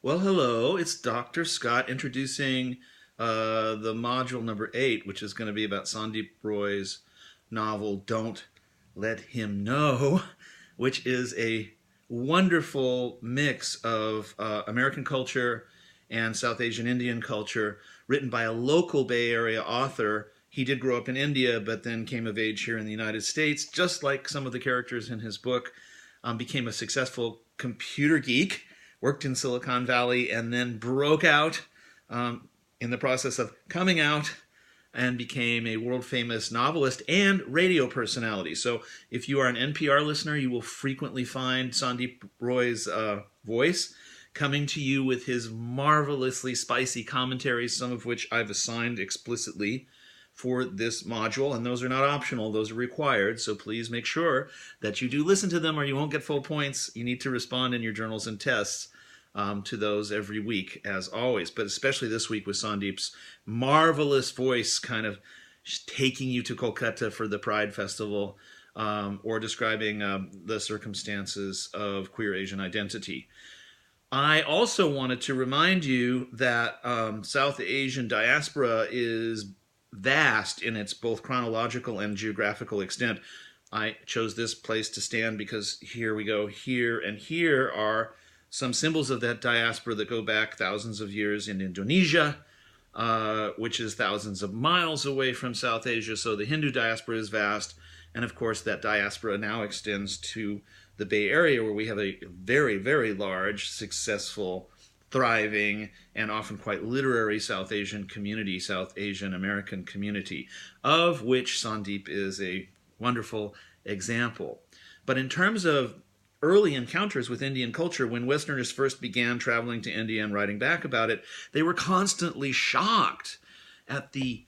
Well, hello, it's Dr. Scott introducing the module number 8, which is going to be about Sandeep Roy's novel Don't Let Him Know, which is a wonderful mix of American culture and South Asian Indian culture, written by a local Bay Area author. He did grow up in India, but then came of age here in the United States, just like some of the characters in his book. Became a successful computer geek, worked in Silicon Valley, and then broke out in the process of coming out and became a world famous novelist and radio personality. So if you are an NPR listener, you will frequently find Sandeep Roy's voice coming to you with his marvelously spicy commentaries, some of which I've assigned explicitly for this module, and those are not optional, those are required, so please make sure that you do listen to them or you won't get full points. You need to respond in your journals and tests to those every week, as always, but especially this week with Sandeep's marvelous voice kind of taking you to Kolkata for the Pride Festival, or describing the circumstances of queer Asian identity. I also wanted to remind you that South Asian diaspora is vast in its both chronological and geographical extent. I chose this place to stand because here we go. Here and here are some symbols of that diaspora that go back thousands of years in Indonesia, which is thousands of miles away from South Asia. So the Hindu diaspora is vast. And of course, that diaspora now extends to the Bay Area, where we have a very, very large, successful, thriving, and often quite literary South Asian community, South Asian American community, of which Sandeep is a wonderful example. But in terms of early encounters with Indian culture, when Westerners first began traveling to India and writing back about it, they were constantly shocked at the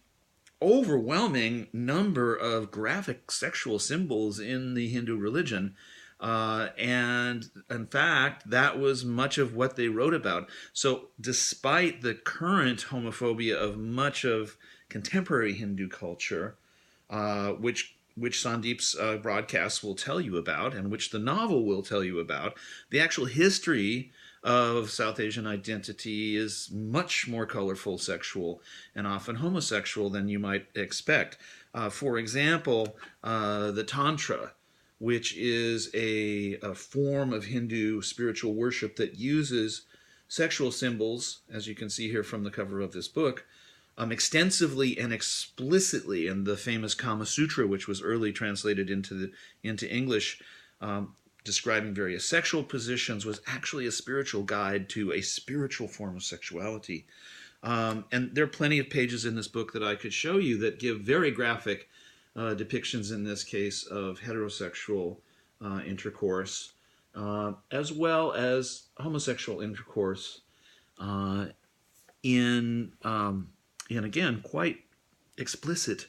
overwhelming number of graphic sexual symbols in the Hindu religion. And in fact, that was much of what they wrote about. So despite the current homophobia of much of contemporary Hindu culture, which Sandeep's broadcasts will tell you about, and which the novel will tell you about, the actual history of South Asian identity is much more colorful, sexual, and often homosexual than you might expect. For example, the Tantra, which is a form of Hindu spiritual worship that uses sexual symbols, as you can see here from the cover of this book, extensively and explicitly. In the famous Kama Sutra, which was early translated into English, describing various sexual positions, was actually a spiritual guide to a spiritual form of sexuality. And there are plenty of pages in this book that I could show you that give very graphic depictions, in this case, of heterosexual intercourse, as well as homosexual intercourse, in again, quite explicit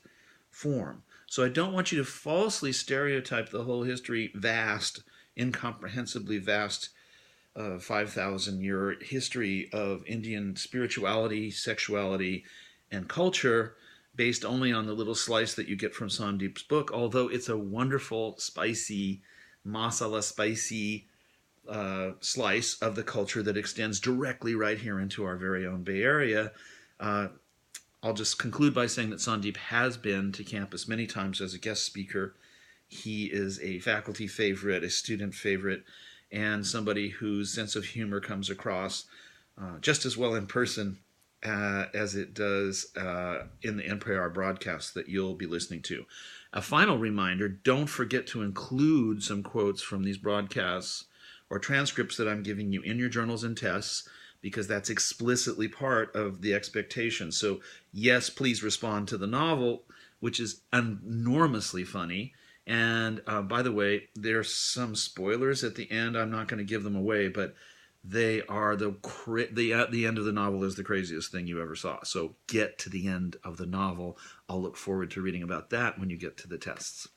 form. So I don't want you to falsely stereotype the whole history, vast, incomprehensibly vast, 5,000-year history of Indian spirituality, sexuality, and culture, based only on the little slice that you get from Sandeep's book, although it's a wonderful, spicy, masala spicy slice of the culture that extends directly right here into our very own Bay Area. I'll just conclude by saying that Sandeep has been to campus many times as a guest speaker. He is a faculty favorite, a student favorite, and somebody whose sense of humor comes across just as well in person as it does in the NPR broadcast that you'll be listening to. A final reminder, don't forget to include some quotes from these broadcasts or transcripts that I'm giving you in your journals and tests, because that's explicitly part of the expectation. So yes, please respond to the novel, which is enormously funny. And by the way, there's some spoilers at the end. I'm not going to give them away, but they are the end of the novel is the craziest thing you ever saw. So get to the end of the novel. I'll look forward to reading about that when you get to the tests.